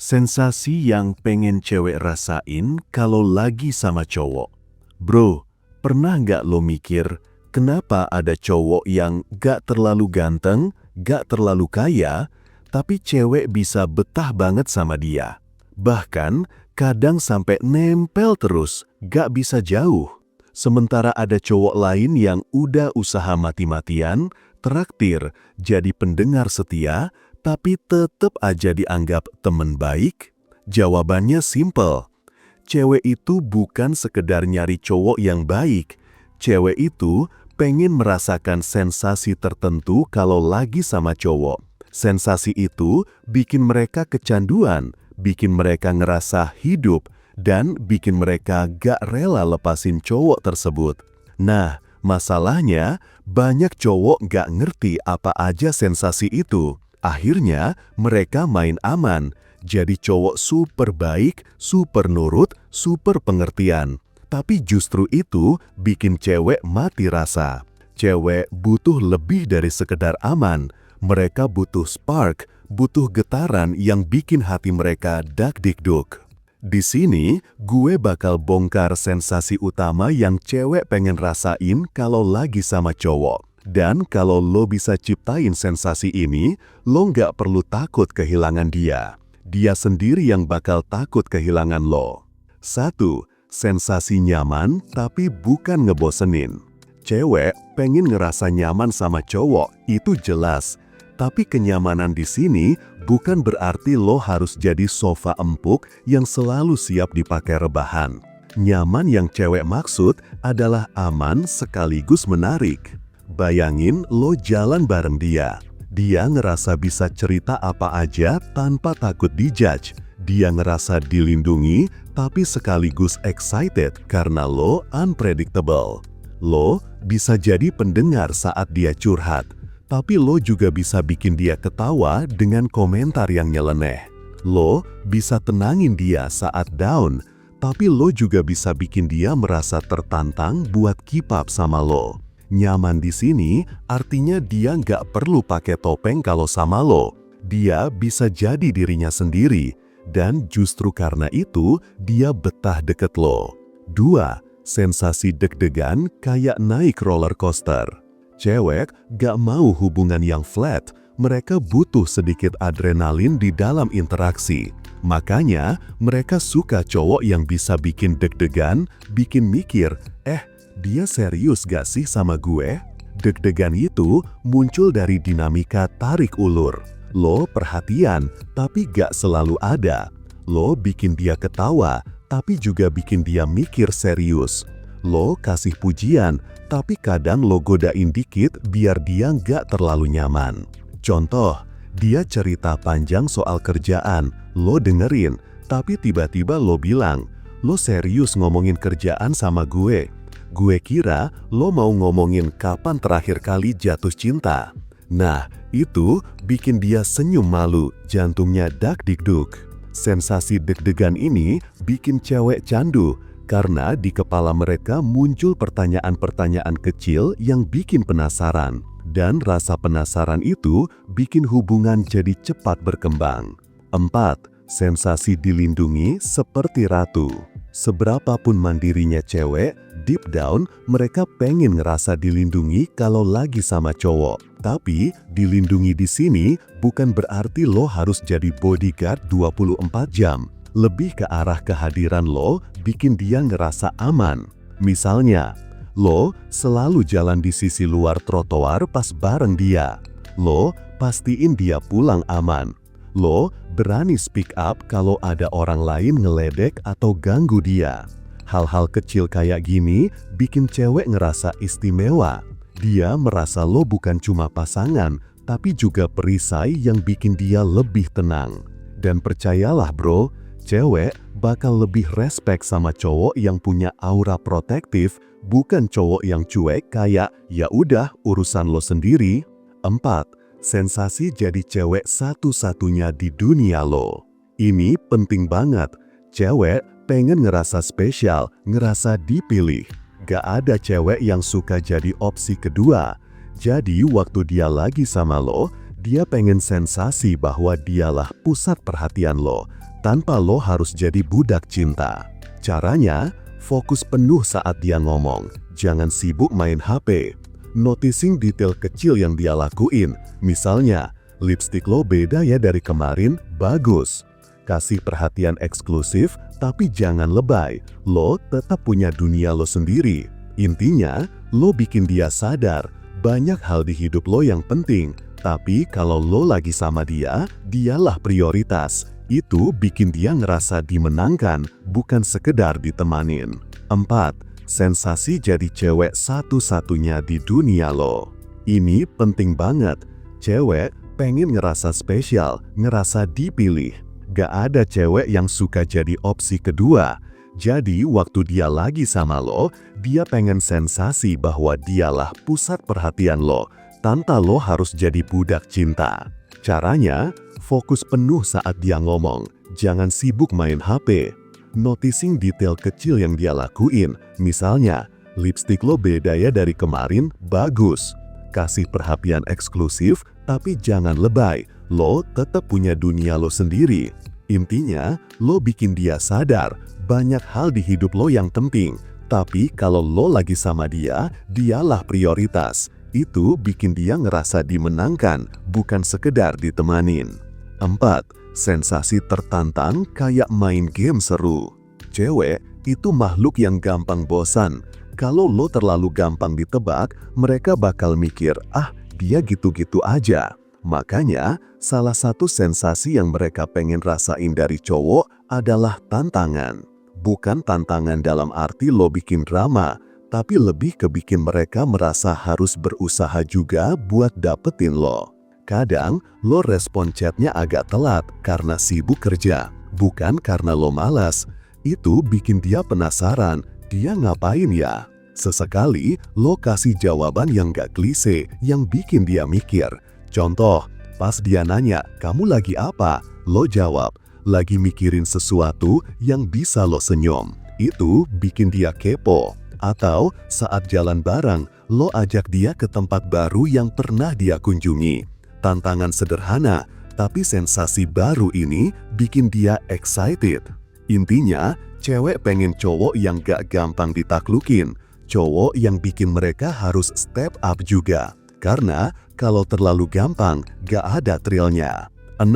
Sensasi yang pengen cewek rasain kalau lagi sama cowok. Bro, pernah nggak lo mikir, kenapa ada cowok yang gak terlalu ganteng, gak terlalu kaya, tapi cewek bisa betah banget sama dia? Bahkan, kadang sampai nempel terus, gak bisa jauh. Sementara ada cowok lain yang udah usaha mati-matian, traktir, jadi pendengar setia, tapi tetap aja dianggap temen baik? Jawabannya simple. Cewek itu bukan sekedar nyari cowok yang baik. Cewek itu pengen merasakan sensasi tertentu kalau lagi sama cowok. Sensasi itu bikin mereka kecanduan, bikin mereka ngerasa hidup, dan bikin mereka gak rela lepasin cowok tersebut. Nah, masalahnya banyak cowok gak ngerti apa aja sensasi itu. Akhirnya, mereka main aman, jadi cowok super baik, super nurut, super pengertian. Tapi justru itu bikin cewek mati rasa. Cewek butuh lebih dari sekedar aman. Mereka butuh spark, butuh getaran yang bikin hati mereka dak-dik-duk. Di sini, gue bakal bongkar sensasi utama yang cewek pengen rasain kalau lagi sama cowok. Dan kalau lo bisa ciptain sensasi ini, lo nggak perlu takut kehilangan dia. Dia sendiri yang bakal takut kehilangan lo. 1. Sensasi nyaman tapi bukan ngebosenin. Cewek pengen ngerasa nyaman sama cowok, itu jelas. Tapi kenyamanan di sini bukan berarti lo harus jadi sofa empuk yang selalu siap dipakai rebahan. Nyaman yang cewek maksud adalah aman sekaligus menarik. Bayangin lo jalan bareng dia. Dia ngerasa bisa cerita apa aja tanpa takut dijudge. Dia ngerasa dilindungi tapi sekaligus excited karena lo unpredictable. Lo bisa jadi pendengar saat dia curhat, tapi lo juga bisa bikin dia ketawa dengan komentar yang nyeleneh. Lo bisa tenangin dia saat down, tapi lo juga bisa bikin dia merasa tertantang buat keep up sama lo. Nyaman di sini artinya dia nggak perlu pakai topeng kalau sama lo. Dia bisa jadi dirinya sendiri, dan justru karena itu dia betah deket lo. 2. Sensasi deg-degan kayak naik roller coaster. Cewek gak mau hubungan yang flat, mereka butuh sedikit adrenalin di dalam interaksi. Makanya mereka suka cowok yang bisa bikin deg-degan, bikin mikir, dia serius gak sih sama gue? Deg-degan itu muncul dari dinamika tarik ulur. Lo perhatian, tapi gak selalu ada. Lo bikin dia ketawa, tapi juga bikin dia mikir serius. Lo kasih pujian, tapi kadang lo godain dikit biar dia gak terlalu nyaman. Contoh, dia cerita panjang soal kerjaan, lo dengerin, tapi tiba-tiba lo bilang, lo serius ngomongin kerjaan sama gue? Gue kira lo mau ngomongin kapan terakhir kali jatuh cinta. Nah, itu bikin dia senyum malu, jantungnya dak-dik-duk. Sensasi deg-degan ini bikin cewek candu, karena di kepala mereka muncul pertanyaan-pertanyaan kecil yang bikin penasaran. Dan rasa penasaran itu bikin hubungan jadi cepat berkembang. 4. Sensasi dilindungi seperti ratu. Seberapapun mandirinya cewek, deep down mereka pengen ngerasa dilindungi kalau lagi sama cowok. Tapi, dilindungi di sini bukan berarti lo harus jadi bodyguard 24 jam. Lebih ke arah kehadiran lo bikin dia ngerasa aman. Misalnya, lo selalu jalan di sisi luar trotoar pas bareng dia. Lo pastiin dia pulang aman. Lo berani speak up kalau ada orang lain ngeledek atau ganggu dia. Hal-hal kecil kayak gini bikin cewek ngerasa istimewa. Dia merasa lo bukan cuma pasangan, tapi juga perisai yang bikin dia lebih tenang. Dan percayalah bro, cewek bakal lebih respect sama cowok yang punya aura protektif, bukan cowok yang cuek kayak ya udah urusan lo sendiri. 4. Sensasi jadi cewek satu-satunya di dunia lo. Ini penting banget. Cewek pengen ngerasa spesial, ngerasa dipilih. Gak ada cewek yang suka jadi opsi kedua. Jadi waktu dia lagi sama lo, Dia pengen sensasi bahwa dialah pusat perhatian lo, tanpa lo harus jadi budak cinta. Caranya, fokus penuh saat dia ngomong. Jangan sibuk main HP. Noticing detail kecil yang dia lakuin. Misalnya, lipstik lo beda ya dari kemarin, bagus. Kasih perhatian eksklusif, tapi jangan lebay. Lo tetap punya dunia lo sendiri. Intinya, lo bikin dia sadar, banyak hal di hidup lo yang penting. Tapi kalau lo lagi sama dia, dialah prioritas. Itu bikin dia ngerasa dimenangkan, bukan sekedar ditemanin. 4. Sensasi jadi cewek satu-satunya di dunia lo. Ini penting banget. Cewek pengen ngerasa spesial, ngerasa dipilih. Gak ada cewek yang suka jadi opsi kedua. Jadi waktu dia lagi sama lo, dia pengen sensasi bahwa dialah pusat perhatian lo, tanpa lo harus jadi budak cinta. Caranya, fokus penuh saat dia ngomong. Jangan sibuk main HP. Noticing detail kecil yang dia lakuin. Misalnya, lipstik lo beda ya dari kemarin, bagus. Kasih perhatian eksklusif, tapi jangan lebay. Lo tetap punya dunia lo sendiri. Intinya, lo bikin dia sadar, banyak hal di hidup lo yang penting. Tapi kalau lo lagi sama dia, dialah prioritas. Itu bikin dia ngerasa dimenangkan, bukan sekedar ditemanin. 4. Sensasi tertantang kayak main game seru. Cewek itu makhluk yang gampang bosan. Kalau lo terlalu gampang ditebak, mereka bakal mikir, ah dia gitu-gitu aja. Makanya, salah satu sensasi yang mereka pengen rasain dari cowok adalah tantangan. Bukan tantangan dalam arti lo bikin drama, tapi lebih ke bikin mereka merasa harus berusaha juga buat dapetin lo. Kadang, lo respon chatnya agak telat karena sibuk kerja, bukan karena lo malas. Itu bikin dia penasaran, dia ngapain ya? Sesekali, lo kasih jawaban yang gak klise, yang bikin dia mikir. Contoh, pas dia nanya, kamu lagi apa? Lo jawab, lagi mikirin sesuatu yang bisa lo senyum. Itu bikin dia kepo. Atau saat jalan bareng, lo ajak dia ke tempat baru yang pernah dia kunjungi. Tantangan sederhana, tapi sensasi baru ini bikin dia excited. Intinya, cewek pengen cowok yang gak gampang ditaklukin. Cowok yang bikin mereka harus step up juga. Karena kalau terlalu gampang, gak ada thrill-nya. 6.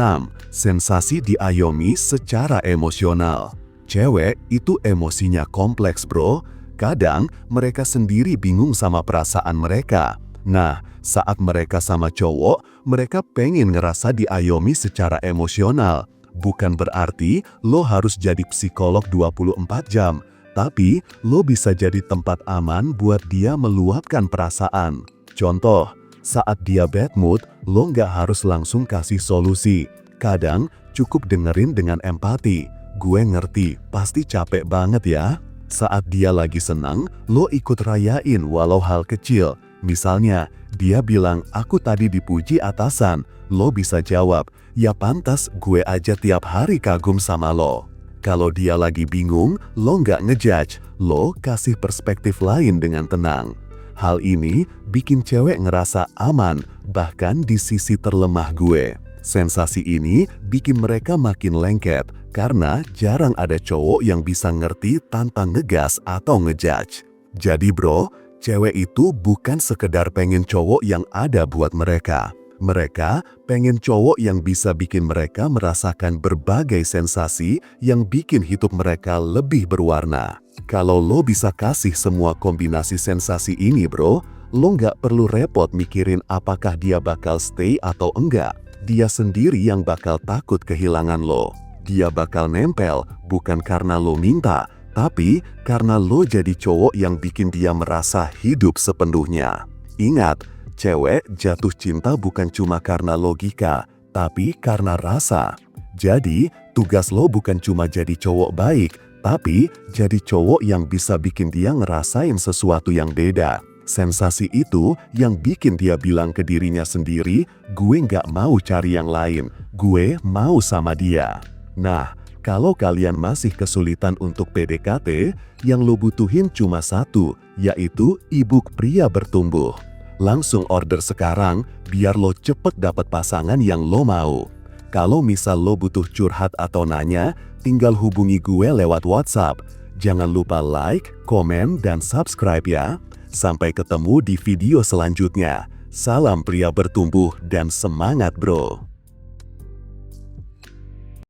Sensasi diayomi secara emosional. Cewek itu emosinya kompleks bro. Kadang mereka sendiri bingung sama perasaan mereka. Nah, saat mereka sama cowok, mereka pengen ngerasa diayomi secara emosional. Bukan berarti lo harus jadi psikolog 24 jam. Tapi lo bisa jadi tempat aman buat dia meluapkan perasaan. Contoh, saat dia bad mood, lo nggak harus langsung kasih solusi. Kadang cukup dengerin dengan empati. Gue ngerti, pasti capek banget ya. Saat dia lagi senang, lo ikut rayain walau hal kecil. Misalnya, dia bilang, aku tadi dipuji atasan. Lo bisa jawab, ya pantas gue aja tiap hari kagum sama lo. Kalau dia lagi bingung, lo nggak ngejudge. Lo kasih perspektif lain dengan tenang. Hal ini bikin cewek ngerasa aman, bahkan di sisi terlemah gue. Sensasi ini bikin mereka makin lengket, karena jarang ada cowok yang bisa ngerti tanpa ngegas atau ngejudge. Jadi bro, cewek itu bukan sekedar pengen cowok yang ada buat mereka. Mereka pengen cowok yang bisa bikin mereka merasakan berbagai sensasi yang bikin hidup mereka lebih berwarna. Kalau lo bisa kasih semua kombinasi sensasi ini bro, lo nggak perlu repot mikirin apakah dia bakal stay atau enggak. Dia sendiri yang bakal takut kehilangan lo. Dia bakal nempel bukan karena lo minta, tapi karena lo jadi cowok yang bikin dia merasa hidup sepenuhnya. Ingat, cewek jatuh cinta bukan cuma karena logika, tapi karena rasa. Jadi, tugas lo bukan cuma jadi cowok baik, tapi jadi cowok yang bisa bikin dia ngerasain sesuatu yang beda. Sensasi itu yang bikin dia bilang ke dirinya sendiri, gue nggak mau cari yang lain, gue mau sama dia. Nah, kalau kalian masih kesulitan untuk PDKT, yang lo butuhin cuma satu, yaitu e-book Pria Bertumbuh. Langsung order sekarang biar lo cepet dapet pasangan yang lo mau. Kalau misal lo butuh curhat atau nanya, tinggal hubungi gue lewat WhatsApp. Jangan lupa like, komen, dan subscribe ya. Sampai ketemu di video selanjutnya. Salam pria bertumbuh dan semangat bro.